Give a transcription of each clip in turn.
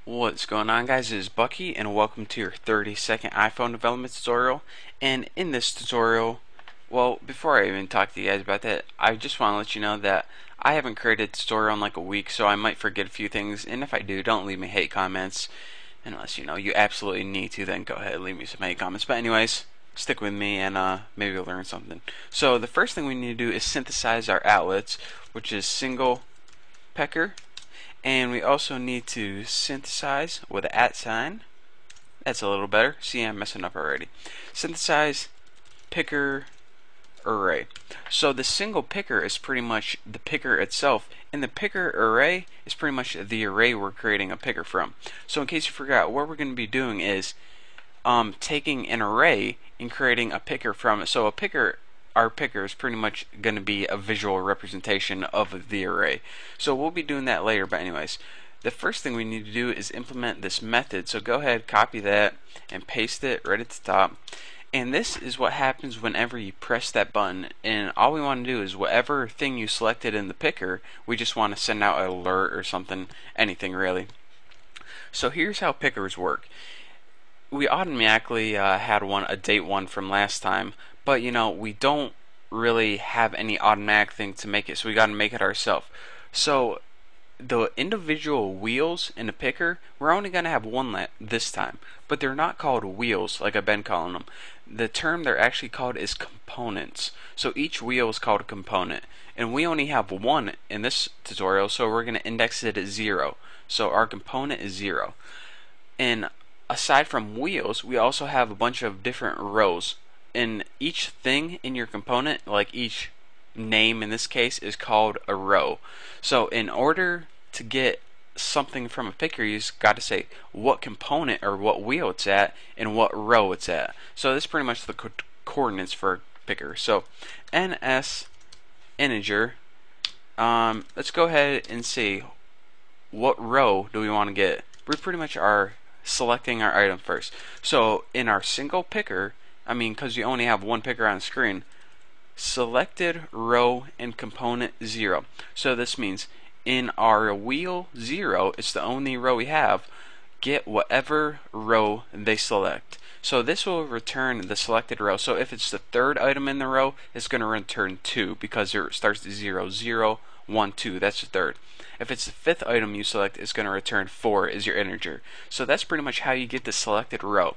What's going on, guys? It is Bucky and welcome to your 30-second iPhone development tutorial. And in this tutorial, well, before I even talk to you guys about that, I just want to let you know that I haven't created a tutorial in like a week, so I might forget a few things, and if I do, don't leave me hate comments unless you absolutely need to. Then go ahead and leave me some hate comments. But anyways, stick with me and maybe you'll learn something. So the first thing we need to do is synthesize our outlets, which is singlePecker. And we also need to synthesize with an @ sign. That's a little better. See, I'm messing up already. Synthesize picker array. So the single picker is pretty much the picker itself, and the picker array is pretty much the array we're creating a picker from. So in case you forgot, what we're going to be doing is taking an array and creating a picker from it. So our picker is pretty much going to be a visual representation of the array. So we'll be doing that later, but anyways, the first thing we need to do is implement this method. So go ahead, copy that and paste it right at the top. And this is what happens whenever you press that button, and all we want to do is whatever thing you selected in the picker, we just want to send out an alert or something, anything really. So here's how pickers work. We automatically had a date one from last time, but we don't really have any automatic thing to make it, so we got to make it ourselves. So the individual wheels in the picker, we're only going to have one this time, but they're not called wheels like I've been calling them. The term they're actually called is components. So each wheel is called a component, and we only have one in this tutorial, so we're going to index it at 0. So our component is 0. And aside from wheels, we also have a bunch of different rows. And each thing in your component, like each name in this case, is called a row. So in order to get something from a picker, you just got to say what component or what wheel it's at and what row it's at. So this is pretty much the coordinates for a picker. So ns integer, let's go ahead and see what row do we want to get. We pretty much are selecting our item first. So in our single picker, because you only have one picker on the screen, selected row and component 0. So this means in our wheel 0, it's the only row we have, get whatever row they select. So this will return the selected row. So if it's the third item in the row, it's going to return 2 because it starts at 0, 0, 1, 2. That's the third. If it's the fifth item you select, it's going to return 4 as your integer. So that's pretty much how you get the selected row.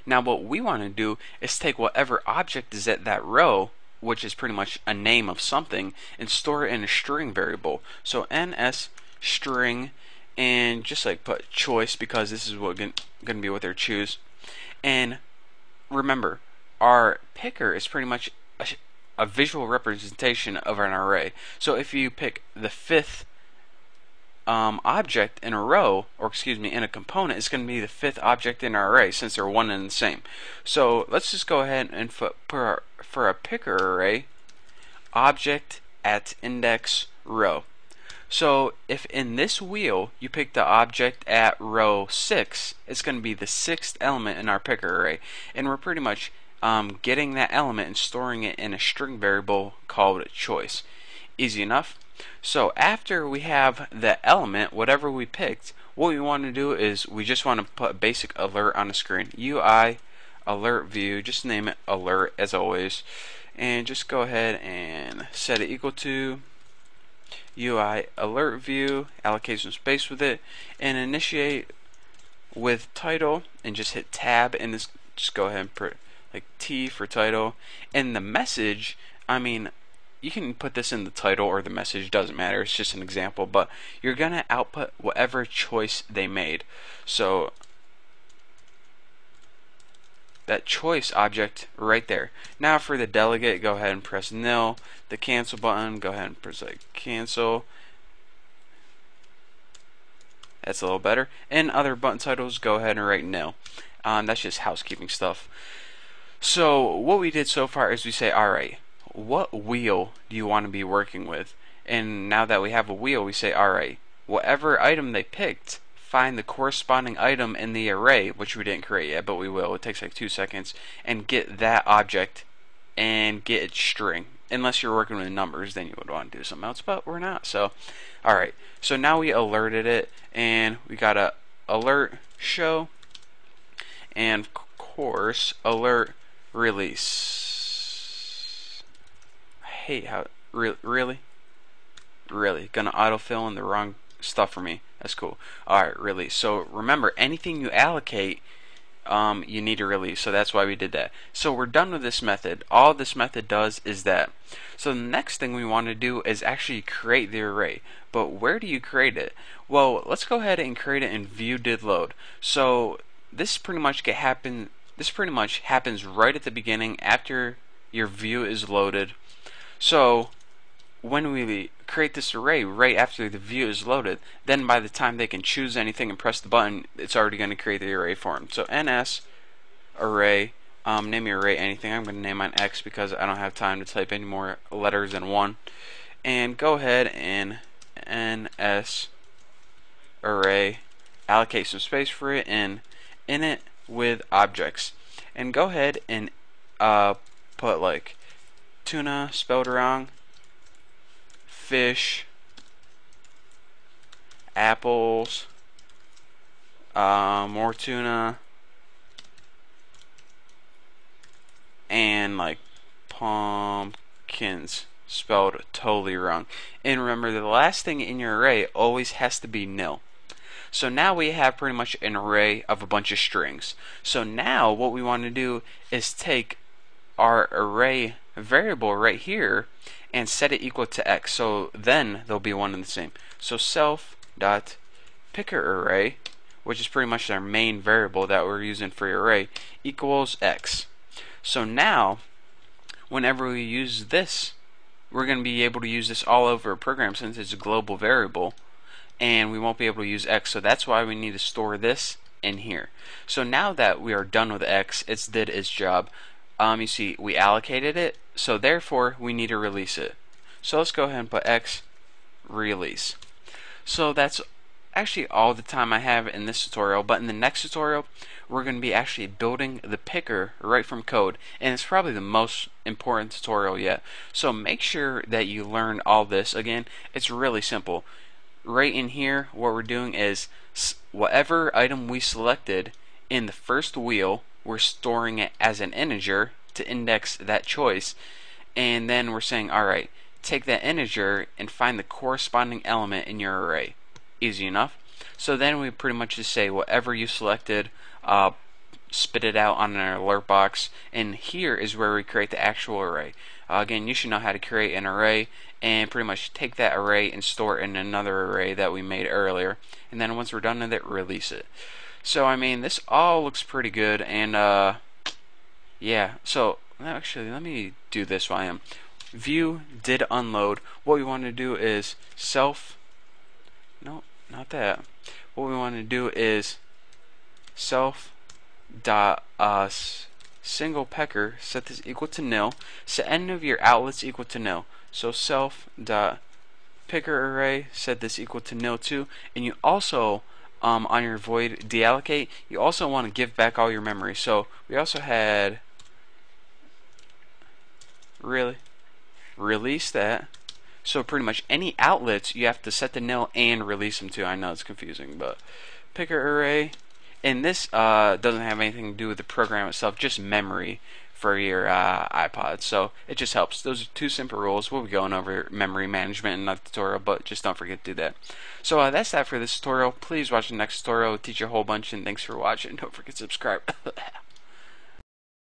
Now what we want to do is take whatever object is at that row, which is pretty much a name of something, and store it in a string variable. So ns string, and just like put choice because this is what going to be what they choose. And remember, our picker is pretty much a visual representation of an array. So if you pick the fifth object in a row, or excuse me, in a component, it's going to be the fifth object in our array since they're one and the same. So let's just go ahead and for a picker array, object at index row. So if in this wheel you pick the object at row 6, it's going to be the sixth element in our picker array, and we're pretty much getting that element and storing it in a string variable called choice. Easy enough. So after we have the element, whatever we picked, what we want to do is we just want to put a basic alert on the screen. UI alert view, just name it alert as always, and just go ahead and set it equal to UI alert view, allocate some space with it, and initiate with title, and just hit tab, and this just go ahead and put like T for title. And the message, you can put this in the title or the message, doesn't matter, it's just an example, but you're going to output whatever choice they made. So that choice object right there. Now for the delegate, go ahead and press nil. The cancel button, go ahead and press like cancel. That's a little better. And other button titles, go ahead and write nil. That's just housekeeping stuff. So what we did so far is we say, alright, what wheel do you want to be working with? And now that we have a wheel, we say, alright, whatever item they picked, find the corresponding item in the array, which we didn't create yet, but we will. It takes like 2 seconds, and get that object and get its string. Unless you're working with numbers, then you would want to do something else, but we're not. So, alright, so now we alerted it, and we got a alert show, and of course alert release. I hate how really gonna autofill in the wrong stuff for me. That's cool. Alright, release. So remember, anything you allocate, you need to release. So that's why we did that. So we're done with this method. All this method does is that. So the next thing we want to do is actually create the array. But where do you create it? Well, let's go ahead and create it in view did load. So this pretty much happens right at the beginning after your view is loaded. So when we create this array right after the view is loaded, then by the time they can choose anything and press the button, it's already going to create the array for them. So ns array, name your array anything. I'm going to name mine x because I don't have time to type any more letters than one. And go ahead and ns array, allocate some space for it, and init with objects. And go ahead and put like tuna spelled wrong, fish, apples, more tuna, and like pumpkins spelled totally wrong. And remember, the last thing in your array always has to be nil. So now we have pretty much an array of a bunch of strings. So now what we want to do is take our array variable right here and set it equal to x. So then they'll be one and the same. So self.picker array, which is pretty much our main variable that we're using for your array, equals x. So now whenever we use this, we're going to be able to use this all over a program since it's a global variable, and we won't be able to use x. So that's why we need to store this in here. So now that we are done with x, it's did its job. You see, we allocated it, so therefore we need to release it. So let's go ahead and put x release. So that's actually all the time I have in this tutorial, but in the next tutorial we're going to be actually building the picker right from code, and it's probably the most important tutorial yet. So make sure that you learn all this. Again, it's really simple. Right in here, what we're doing is whatever item we selected in the first wheel, we're storing it as an integer to index that choice, and then we're saying, alright, take that integer and find the corresponding element in your array. Easy enough. So then we pretty much just say whatever you selected, spit it out on an alert box, and here is where we create the actual array. Again, you should know how to create an array and pretty much take that array and store it in another array that we made earlier, and then once we're done with it, release it. So I mean, this all looks pretty good, and yeah, so actually let me do this while I am. View did unload. What we want to do is no, not that. What we want to do is singlePecker, set this equal to nil, set end of your outlets equal to nil. So self.picker array, set this equal to nil too, and you also on your void deallocate, you also want to give back all your memory. So we also had release that. So pretty much any outlets you have to set to nil and release them to. I know it's confusing, but picker array, and this doesn't have anything to do with the program itself, just memory for your iPod. So it just helps. Those are two simple rules. We'll be going over memory management in another tutorial, but just don't forget to do that. So that's that for this tutorial. Please watch the next tutorial. It'll teach you a whole bunch, and thanks for watching. Don't forget to subscribe.